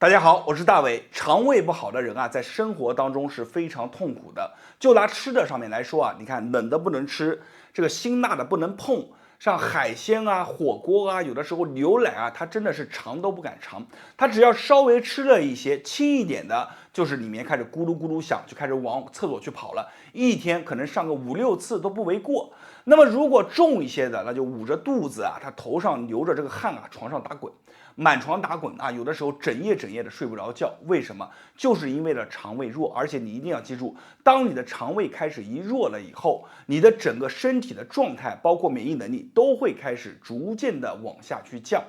大家好，我是大伟。肠胃不好的人啊，在生活当中是非常痛苦的。就拿吃的上面来说啊，你看冷的不能吃，这个辛辣的不能碰，像海鲜啊、火锅啊，有的时候牛奶啊，它真的是尝都不敢尝。它只要稍微吃了一些轻一点的，就是里面开始咕噜咕噜响，就开始往厕所去跑了。一天可能上个5、6次都不为过。那么如果重一些的，那就捂着肚子啊，他头上流着这个汗啊，床上打滚。满床打滚啊，有的时候整夜整夜的睡不着觉，为什么？就是因为了肠胃弱，而且你一定要记住，当你的肠胃开始一弱了以后，你的整个身体的状态，包括免疫能力，都会开始逐渐的往下去降。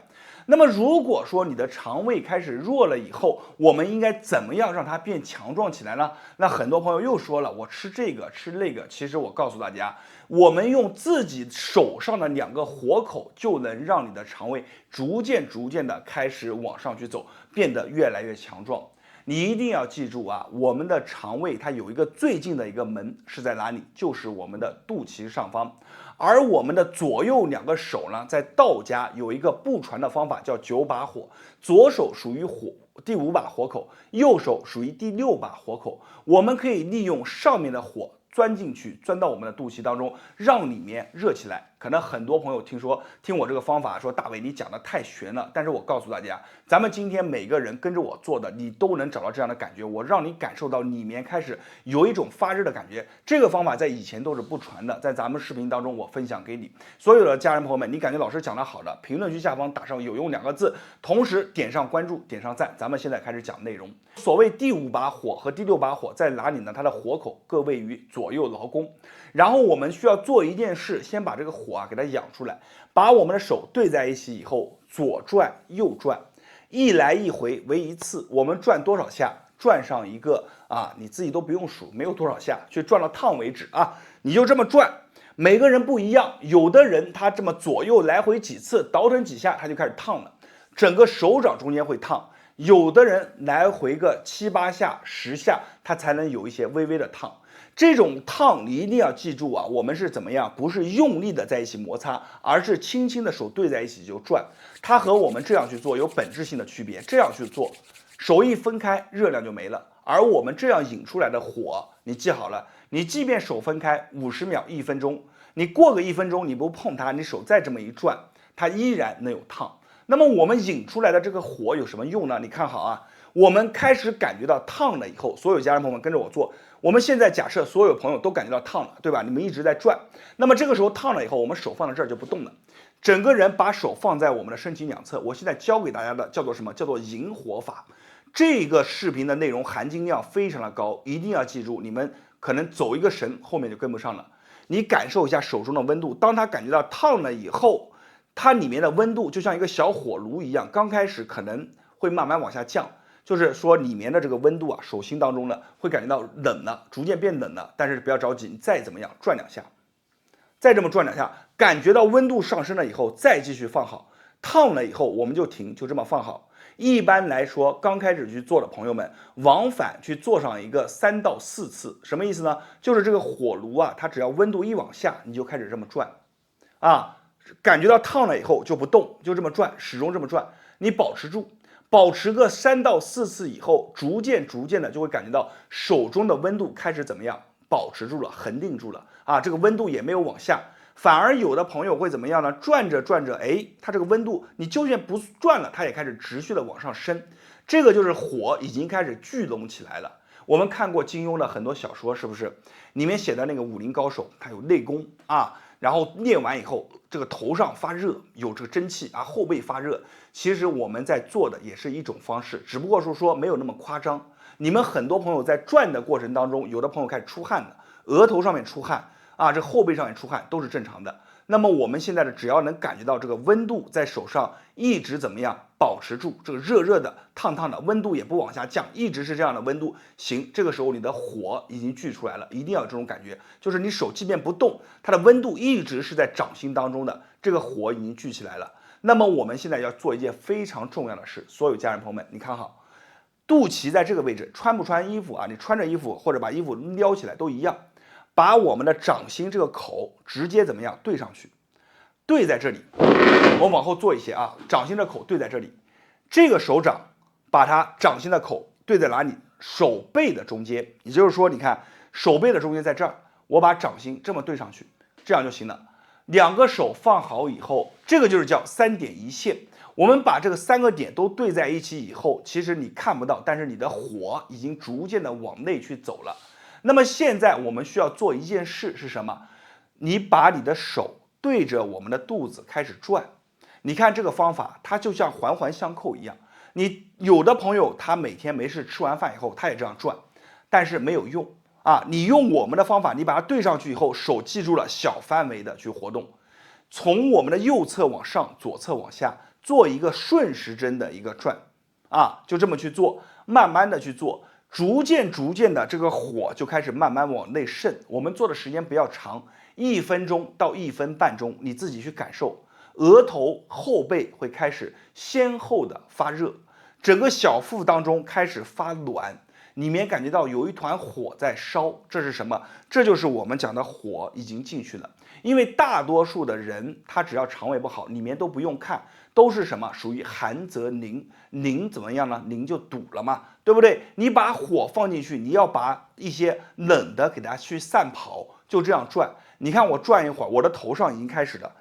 那么如果说你的肠胃开始弱了以后，我们应该怎么样让它变强壮起来呢？那很多朋友又说了，我吃这个吃那个，其实我告诉大家，我们用自己手上的2个活口就能让你的肠胃逐渐的开始往上去走，变得越来越强壮。你一定要记住啊，我们的肠胃它有一个最近的一个门是在哪里？就是我们的肚脐上方。而我们的左右2个手呢，在道家有一个不传的方法叫9把火，左手属于火第5把火口，右手属于第6把火口。我们可以利用上面的火钻进去，钻到我们的肚脐当中，让里面热起来。可能很多朋友听我这个方法说，大伟你讲的太玄了，但是我告诉大家，咱们今天每个人跟着我做的，你都能找到这样的感觉，我让你感受到里面开始有一种发热的感觉。这个方法在以前都是不传的，在咱们视频当中我分享给你。所有的家人朋友们，你感觉老师讲的好的，评论区下方打上有用2个字，同时点上关注，点上赞，咱们现在开始讲内容。所谓第5把火和第6把火在哪里呢？它的火口各位于左右劳宫。然后我们需要做一件事，先把这个火给它养出来，把我们的手对在一起以后，左转右转，一来一回为1次。我们转多少下？转上一个啊，你自己都不用数，没有多少下，去转到烫为止啊！你就这么转。每个人不一样，有的人他这么左右来回几次，倒腾几下他就开始烫了，整个手掌中间会烫。有的人来回个7、8下、10下，他才能有一些微微的烫。这种烫你一定要记住啊，我们是怎么样？不是用力的在一起摩擦，而是轻轻的手对在一起就转。它和我们这样去做有本质性的区别。这样去做，手一分开，热量就没了。而我们这样引出来的火，你记好了，你即便手分开50秒、1分钟，你过个1分钟你不碰它，你手再这么一转，它依然能有烫。那么我们引出来的这个火有什么用呢？你看好啊，我们开始感觉到烫了以后，所有家人朋友们跟着我做。我们现在假设所有朋友都感觉到烫了，对吧？你们一直在转，那么这个时候烫了以后，我们手放在这儿就不动了，整个人把手放在我们的身体2侧。我现在教给大家的叫做什么？叫做引火法。这个视频的内容含金量非常的高，一定要记住，你们可能走一个神，后面就跟不上了。你感受一下手中的温度，当它感觉到烫了以后，它里面的温度就像一个小火炉一样，刚开始可能会慢慢往下降。就是说里面的这个温度啊，手心当中呢会感觉到冷了，逐渐变冷了，但是不要着急，你再怎么样转2下，再这么转2下，感觉到温度上升了以后，再继续放好，烫了以后我们就停，就这么放好。一般来说，刚开始去做的朋友们，往返去做上一个3到4次，什么意思呢？就是这个火炉啊，它只要温度一往下，你就开始这么转，啊，感觉到烫了以后就不动，就这么转，始终这么转，你保持住。保持个3到4次以后，逐渐的就会感觉到手中的温度开始怎么样？保持住了，恒定住了啊，这个温度也没有往下。反而有的朋友会怎么样呢？转着，哎，它这个温度你就算不转了，它也开始持续的往上升。这个就是火已经开始聚拢起来了。我们看过金庸的很多小说，是不是？里面写的那个武林高手，他有内功啊。然后练完以后，这个头上发热，有这个蒸汽啊，后背发热。其实我们在做的也是一种方式，只不过是说没有那么夸张。你们很多朋友在转的过程当中，有的朋友开始出汗了，额头上面出汗啊，这后背上面出汗都是正常的。那么我们现在的只要能感觉到这个温度在手上一直怎么样保持住，这个热热的、烫烫的，温度也不往下降，一直是这样的温度。行，这个时候你的火已经聚出来了，一定要有这种感觉，就是你手即便不动，它的温度一直是在掌心当中的，这个火已经聚起来了。那么我们现在要做一件非常重要的事，所有家人朋友们，你看好，肚脐在这个位置，穿不穿衣服啊？你穿着衣服或者把衣服撩起来都一样。把我们的掌心这个口直接怎么样对上去，对在这里，我往后做一些啊，掌心的口对在这里，这个手掌把它掌心的口对在哪里？手背的中间，也就是说，你看手背的中间在这儿，我把掌心这么对上去，这样就行了。两个手放好以后，这个就是叫3点一线。我们把这个3个点都对在一起以后，其实你看不到，但是你的火已经逐渐的往内去走了。那么现在我们需要做一件事是什么？你把你的手对着我们的肚子开始转。你看这个方法，它就像环环相扣一样。你有的朋友他每天没事吃完饭以后，他也这样转，但是没有用啊。你用我们的方法，你把它对上去以后，手记住了小范围的去活动，从我们的右侧往上，左侧往下，做一个顺时针的一个转啊，就这么去做，慢慢的去做，逐渐的这个火就开始慢慢往内渗。我们做的时间不要长，1分钟到1分半钟，你自己去感受。额头后背会开始先后的发热，整个小腹当中开始发暖，里面感觉到有一团火在烧，这是什么？这就是我们讲的火已经进去了。因为大多数的人他只要肠胃不好，里面都不用看，都是什么？属于寒则凝，凝怎么样呢？凝就堵了嘛，对不对？你把火放进去，你要把一些冷的给它去散跑，就这样转。你看我转一会儿，我的头上已经开始了。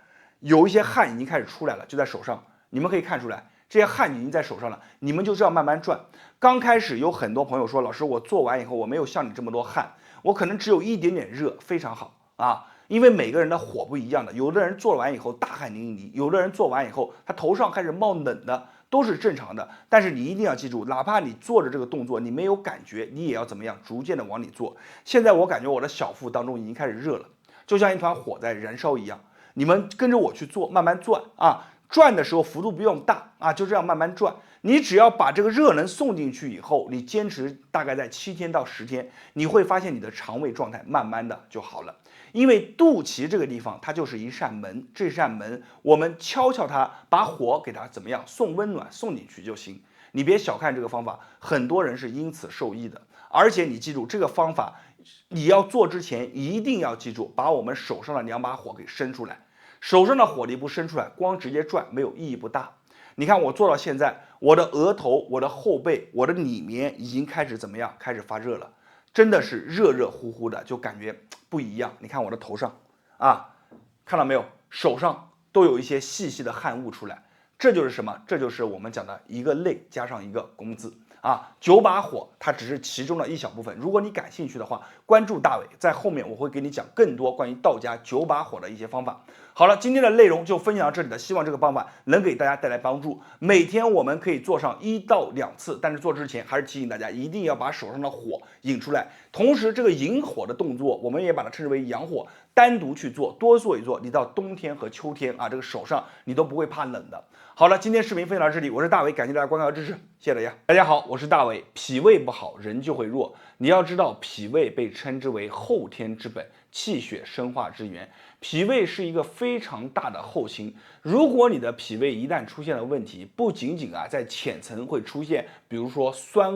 有一些汗已经开始出来了，就在手上，你们可以看出来，这些汗已经在手上了。你们就这样慢慢转。刚开始有很多朋友说，老师，我做完以后我没有像你这么多汗，我可能只有一点点热，非常好啊。因为每个人的火不一样的，有的人做完以后大汗淋漓，有的人做完以后他头上开始冒冷的，都是正常的。但是你一定要记住，哪怕你做着这个动作你没有感觉，你也要怎么样，逐渐的往里做。现在我感觉我的小腹当中已经开始热了，就像一团火在燃烧一样。你们跟着我去做，慢慢转啊，转的时候幅度不用大啊，就这样慢慢转。你只要把这个热能送进去以后，你坚持大概在7天到10天，你会发现你的肠胃状态慢慢的就好了。因为肚脐这个地方它就是一扇门，这扇门我们敲敲它，把火给它怎么样送温暖送进去就行。你别小看这个方法，很多人是因此受益的。而且你记住这个方法，你要做之前一定要记住，把我们手上的2把火给生出来。手上的火力不生出来，光直接转没有意义不大。你看我做到现在，我的额头、我的后背、我的里面已经开始怎么样？开始发热了，真的是热热乎乎的，就感觉不一样。你看我的头上啊，看到没有？手上都有一些细细的汗雾出来，这就是什么？这就是我们讲的一个累加上一个工字。9把火它只是其中的一小部分。如果你感兴趣的话，关注大伟，在后面我会给你讲更多关于道家9把火的一些方法。好了，今天的内容就分享到这里了，希望这个方法能给大家带来帮助。每天我们可以做上1到2次，但是做之前还是提醒大家，一定要把手上的火引出来。同时，这个引火的动作，我们也把它称之为阳火，单独去做，多做一做，你到冬天和秋天这个手上你都不会怕冷的。好了，今天视频分享到这里，我是大伟，感谢大家观看和支持，谢谢大家。大家好，我是大伟。脾胃不好，人就会弱。你要知道，脾胃被称之为后天之本，气血生化之源。脾胃是一个非常大的后心。如果你的脾胃一旦出现了问题，不仅仅在浅层会出现，比如说酸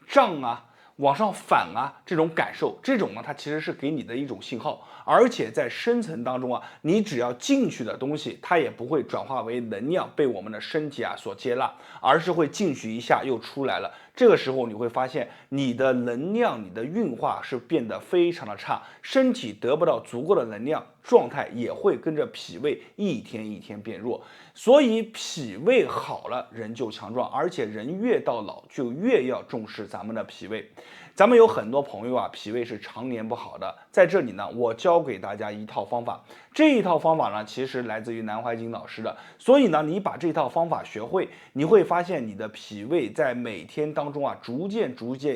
胀往上反这种感受，这种呢，它其实是给你的一种信号。而且在深层当中你只要进去的东西，它也不会转化为能量被我们的身体所接纳，而是会进去一下又出来了。这个时候你会发现你的能量、你的运化是变得非常的差，身体得不到足够的能量，状态也会跟着脾胃一天一天变弱。所以脾胃好了，人就强壮，而且人越到老就越要重视咱们的脾胃。咱们有很多朋友脾胃是常年不好的，在这里呢，我教给大家一套方法。这一套方法呢，其实来自于南怀瑾老师的，所以呢，你把这套方法学会，你会发现你的脾胃在每天当中逐渐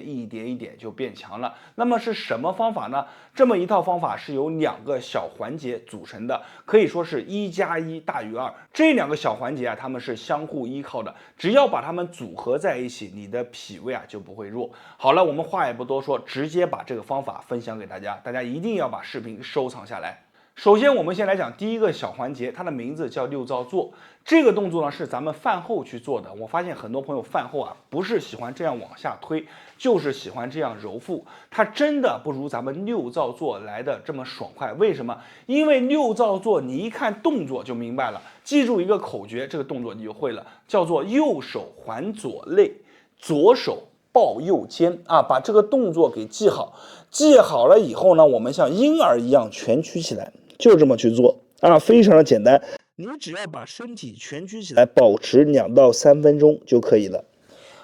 一点一点就变强了。那么是什么方法呢？这么一套方法是由2个小环节组成的，可以说是1+1大于2。这2个小环节它们是相互依靠的，只要把它们组合在一起，你的脾胃就不会弱。好了，我们话也不多说，直接把这个方法分享给大家，大家一定要把视频收藏下来。首先我们先来讲第一个小环节，它的名字叫六灶坐。这个动作呢是咱们饭后去做的。我发现很多朋友饭后不是喜欢这样往下推，就是喜欢这样揉腹，它真的不如咱们六灶坐来的这么爽快。为什么？因为六灶坐你一看动作就明白了，记住一个口诀，这个动作你就会了，叫做右手环左肋，左手抱右肩啊，把这个动作给记好。记好了以后呢，我们像婴儿一样蜷曲起来，就这么去做啊，非常的简单。你只要把身体蜷曲起来，保持2到3分钟就可以了。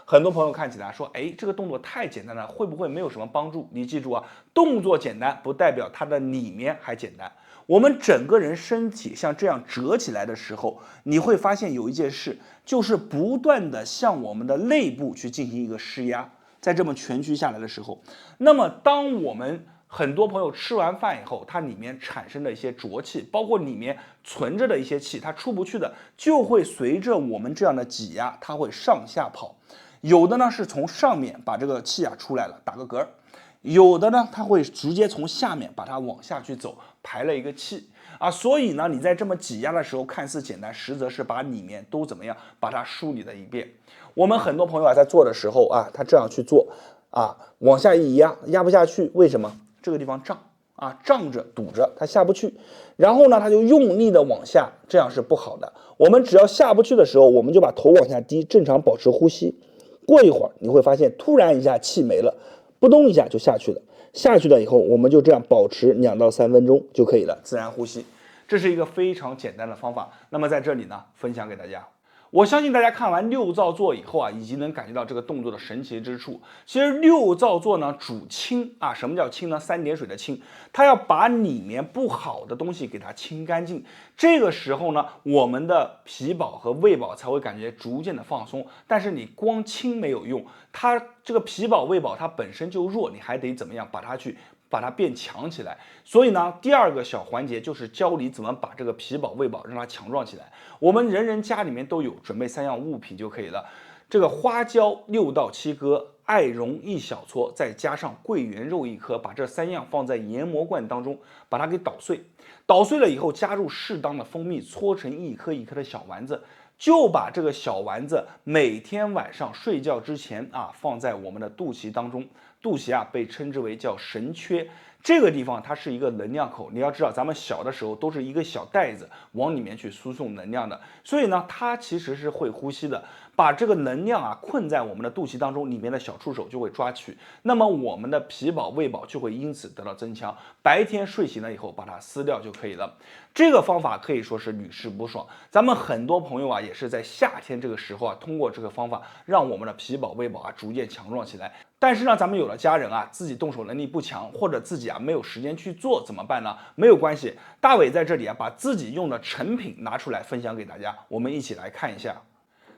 很多朋友看起来说，哎，这个动作太简单了，会不会没有什么帮助？你记住啊，动作简单不代表它的里面还简单。我们整个人身体像这样折起来的时候，你会发现有一件事，就是不断的向我们的肋部去进行一个施压。在这么蜷曲下来的时候，那么当我们很多朋友吃完饭以后，它里面产生的一些浊气，包括里面存着的一些气，它出不去的，就会随着我们这样的挤压，它会上下跑。有的呢是从上面把这个气啊出来了，打个嗝；有的呢它会直接从下面把它往下去走，排了一个气啊。所以呢，你在这么挤压的时候，看似简单，实则是把里面都怎么样，把它梳理了一遍。我们很多朋友啊，在做的时候啊，他这样去做啊，往下一压，压不下去，为什么？这个地方胀啊，胀着堵着，它下不去。然后呢，他就用力的往下，这样是不好的。我们只要下不去的时候，我们就把头往下低，正常保持呼吸。过一会儿你会发现，突然一下气没了，扑通一下就下去了。下去了以后，我们就这样保持2到3分钟就可以了，自然呼吸。这是一个非常简单的方法。那么在这里呢，分享给大家。我相信大家看完六造作以后啊，已经能感觉到这个动作的神奇之处。其实六造作呢主清啊，什么叫清呢？3点水的清，它要把里面不好的东西给它清干净。这个时候呢，我们的脾宝和胃宝才会感觉逐渐的放松。但是你光清没有用，它这个脾宝胃宝它本身就弱，你还得怎么样把它变强起来。所以呢，第2个小环节就是教你怎么把这个脾宝胃宝让它强壮起来。我们人人家里面都有，准备3样物品就可以了。这个花椒6到7颗，艾绒1小撮，再加上桂圆肉1颗，把这3样放在研磨罐当中，把它给捣碎。捣碎了以后，加入适当的蜂蜜，搓成1颗1颗的小丸子。就把这个小丸子每天晚上睡觉之前啊，放在我们的肚脐当中。肚脐啊，被称之为叫神阙，这个地方它是一个能量口。你要知道，咱们小的时候都是一个小袋子往里面去输送能量的，所以呢，它其实是会呼吸的。把这个能量啊困在我们的肚脐当中，里面的小触手就会抓取，那么我们的脾宝胃宝就会因此得到增强。白天睡醒了以后把它撕掉就可以了。这个方法可以说是屡试不爽。咱们很多朋友啊也是在夏天这个时候啊，通过这个方法让我们的脾宝胃宝啊逐渐强壮起来。但是呢，咱们有了家人啊，自己动手能力不强，或者自己啊没有时间去做怎么办呢？没有关系，大伟在这里啊把自己用的成品拿出来分享给大家，我们一起来看一下。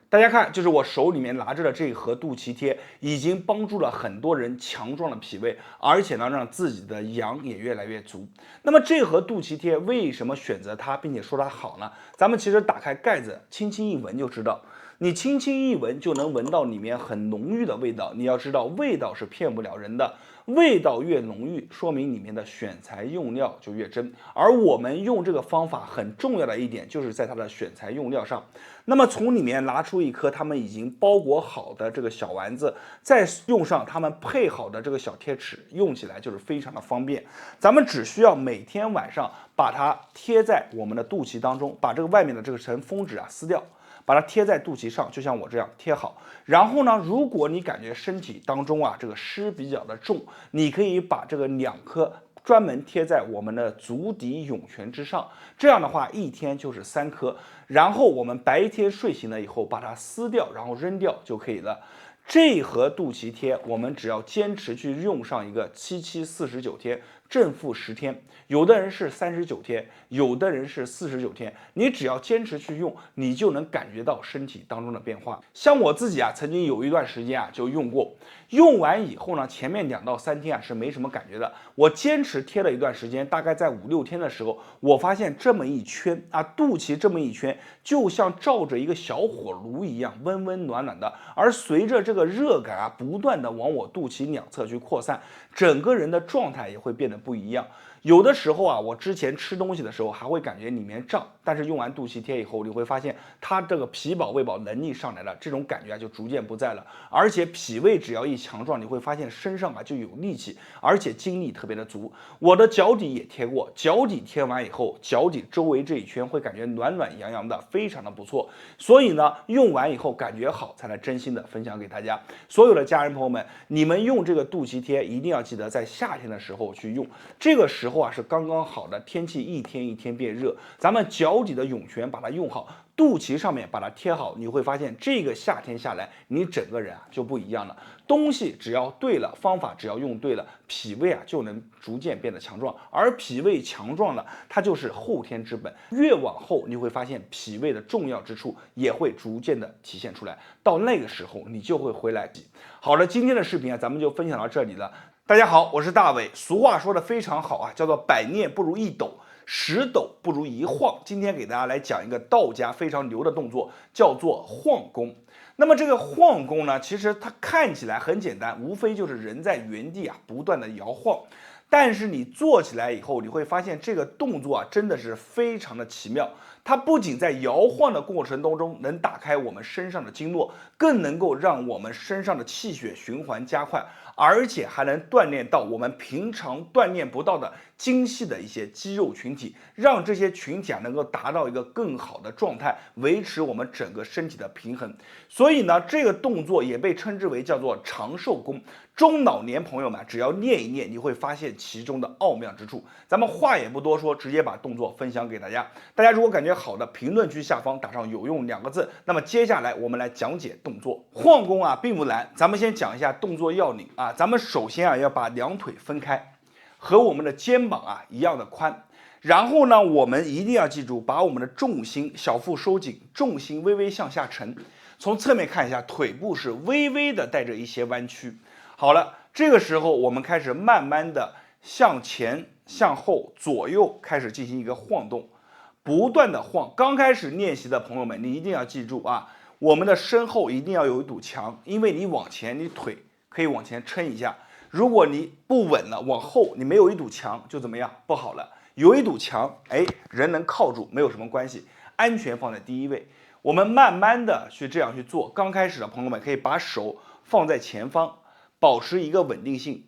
大家看，就是我手里面拿着的这一盒肚脐贴，已经帮助了很多人强壮了脾胃，而且呢，让自己的阳也越来越足。那么这盒肚脐贴为什么选择它，并且说它好呢？咱们其实打开盖子，轻轻一闻就知道。你轻轻一闻就能闻到里面很浓郁的味道。你要知道，味道是骗不了人的，味道越浓郁，说明里面的选材用料就越真。而我们用这个方法很重要的一点，就是在它的选材用料上。那么从里面拿出一颗他们已经包裹好的这个小丸子，再用上他们配好的这个小贴纸，用起来就是非常的方便。咱们只需要每天晚上把它贴在我们的肚脐当中，把这个外面的这个层封纸啊撕掉，把它贴在肚脐上，就像我这样贴好。然后呢，如果你感觉身体当中啊这个湿比较的重，你可以把这个2颗专门贴在我们的足底涌泉之上，这样的话一天就是3颗。然后我们白天睡醒了以后把它撕掉，然后扔掉就可以了。这盒肚脐贴，我们只要坚持去用上一个749天，正负10天，有的人是39天，有的人是49天，你只要坚持去用，你就能感觉到身体当中的变化。像我自己啊，曾经有一段时间啊就用过，用完以后呢，前面2到3天啊是没什么感觉的，我坚持贴了一段时间，大概在5、6天的时候，我发现这么一圈啊，肚脐这么一圈，就像照着一个小火炉一样，温温暖暖的，而随着这个热感啊不断的往我肚脐2侧去扩散，整个人的状态也会变得不一样。有的时候啊，我之前吃东西的时候还会感觉里面胀，但是用完肚脐贴以后，你会发现它这个脾饱胃饱能力上来了，这种感觉啊就逐渐不在了。而且脾胃只要一强壮，你会发现身上啊就有力气，而且精力特别的足。我的脚底也贴过，脚底贴完以后，脚底周围这一圈会感觉暖暖洋洋的，非常的不错。所以呢，用完以后感觉好，才来真心的分享给大家。所有的家人朋友们，你们用这个肚脐贴一定要记得在夏天的时候去用，这个时候啊是刚刚好的，天气一天一天变热，咱们脚底的涌泉把它用好，肚脐上面把它贴好，你会发现这个夏天下来，你整个人啊就不一样了。东西只要对了，方法只要用对了，脾胃啊就能逐渐变得强壮。而脾胃强壮了，它就是后天之本。越往后，你会发现脾胃的重要之处也会逐渐的体现出来。到那个时候，你就会回来。好了，今天的视频啊，咱们就分享到这里了。大家好，我是大伟。俗话说的非常好啊，叫做百念不如一斗，十斗不如一晃。今天给大家来讲一个道家非常牛的动作，叫做晃功。那么这个晃功呢，其实它看起来很简单，无非就是人在原地啊不断的摇晃。但是你做起来以后，你会发现这个动作啊真的是非常的奇妙。它不仅在摇晃的过程当中能打开我们身上的经络，更能够让我们身上的气血循环加快，而且还能锻炼到我们平常锻炼不到的精细的一些肌肉群体，让这些群体啊能够达到一个更好的状态，维持我们整个身体的平衡。所以呢，这个动作也被称之为叫做长寿功。中老年朋友们只要练一练，你会发现其中的奥妙之处。咱们话也不多说，直接把动作分享给大家。大家如果感觉好的，评论区下方打上有用2个字。那么接下来我们来讲解动作。晃功啊并不难，咱们先讲一下动作要领啊。咱们首先啊要把两腿分开，和我们的肩膀啊一样的宽。然后呢，我们一定要记住，把我们的重心小腹收紧，重心微微向下沉。从侧面看一下，腿部是微微的带着一些弯曲。好了，这个时候我们开始慢慢的向前、向后、左右开始进行一个晃动，不断的晃。刚开始练习的朋友们，你一定要记住啊，我们的身后一定要有一堵墙，因为你往前，你腿可以往前撑一下。如果你不稳了，往后你没有一堵墙，就怎么样？不好了。有一堵墙，哎，人能靠住，没有什么关系，安全放在第一位。我们慢慢的去这样去做。刚开始的朋友们可以把手放在前方，保持一个稳定性，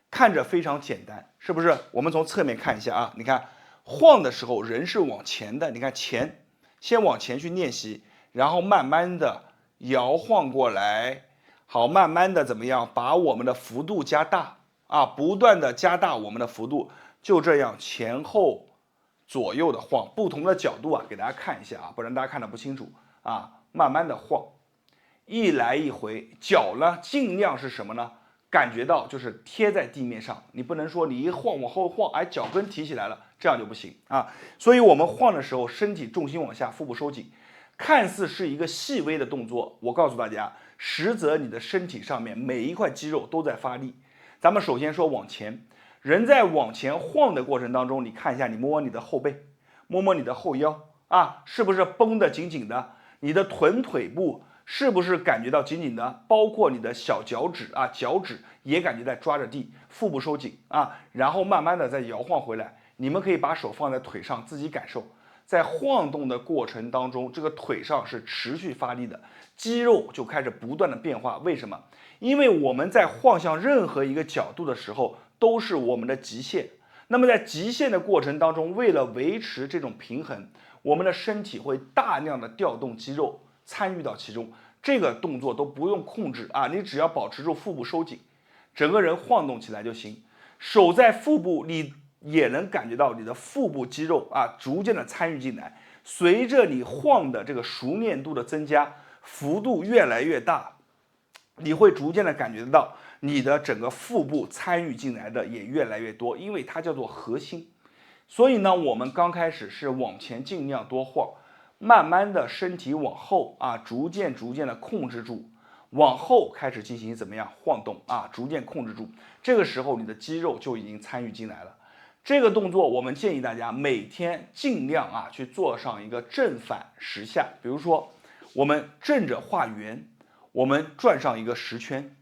看着非常简单，是不是？我们从侧面看一下啊，你看晃的时候人是往前的，你看前，先往前去练习，然后慢慢的摇晃过来，好，慢慢的怎么样？把我们的幅度加大啊，不断的加大我们的幅度，就这样前后左右的晃，不同的角度啊，给大家看一下啊，不然大家看的不清楚啊，慢慢的晃。一来一回，脚呢尽量是什么呢？感觉到就是贴在地面上，你不能说你一晃往后晃，哎，脚跟提起来了，这样就不行啊。所以我们晃的时候，身体重心往下，腹部收紧，看似是一个细微的动作，我告诉大家，实则你的身体上面每一块肌肉都在发力。咱们首先说往前，人在往前晃的过程当中，你看一下，你摸摸你的后背，摸摸你的后腰啊，是不是绷得紧紧的？你的臀腿部是不是感觉到紧紧的？包括你的小脚趾啊，脚趾也感觉在抓着地，腹部收紧啊，然后慢慢的再摇晃回来。你们可以把手放在腿上，自己感受，在晃动的过程当中，这个腿上是持续发力的，肌肉就开始不断的变化。为什么？因为我们在晃向任何一个角度的时候，都是我们的极限。那么在极限的过程当中，为了维持这种平衡，我们的身体会大量的调动肌肉参与到其中，这个动作都不用控制啊，你只要保持住腹部收紧，整个人晃动起来就行。手在腹部，你也能感觉到你的腹部肌肉啊逐渐的参与进来。随着你晃的这个熟练度的增加，幅度越来越大，你会逐渐的感觉到你的整个腹部参与进来的也越来越多，因为它叫做核心。所以呢，我们刚开始是往前尽量多晃，慢慢的身体往后啊，逐渐的控制住，往后开始进行怎么样晃动啊，逐渐控制住。这个时候你的肌肉就已经参与进来了。这个动作我们建议大家每天尽量啊去做上一个正反10下，比如说我们正着画圆，我们转上一个10圈，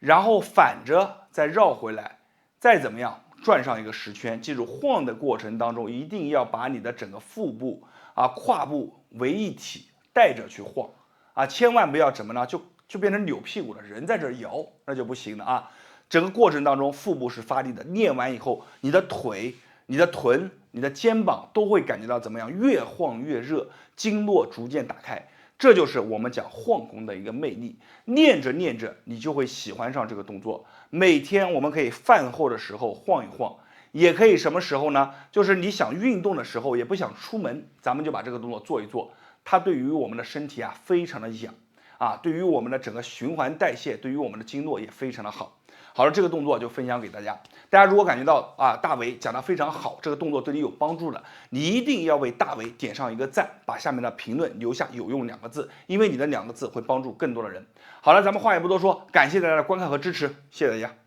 然后反着再绕回来，再怎么样转上一个10圈。记住，晃的过程当中一定要把你的整个腹部啊、胯部为一体带着去晃啊，千万不要怎么呢？就变成扭屁股了，人在这摇，那就不行了啊。整个过程当中，腹部是发力的。练完以后，你的腿、你的臀、你的肩膀都会感觉到怎么样？越晃越热，经络逐渐打开。这就是我们讲晃功的一个魅力。练着练着，你就会喜欢上这个动作。每天我们可以饭后的时候晃一晃，也可以什么时候呢？就是你想运动的时候，也不想出门，咱们就把这个动作做一做。它对于我们的身体啊，非常的养啊，对于我们的整个循环代谢，对于我们的经络也非常的好。好了，这个动作就分享给大家。大家如果感觉到啊，大为讲得非常好，这个动作对你有帮助的，你一定要为大为点上一个赞，把下面的评论留下有用2个字，因为你的2个字会帮助更多的人。好了，咱们话也不多说，感谢大家的观看和支持，谢谢大家。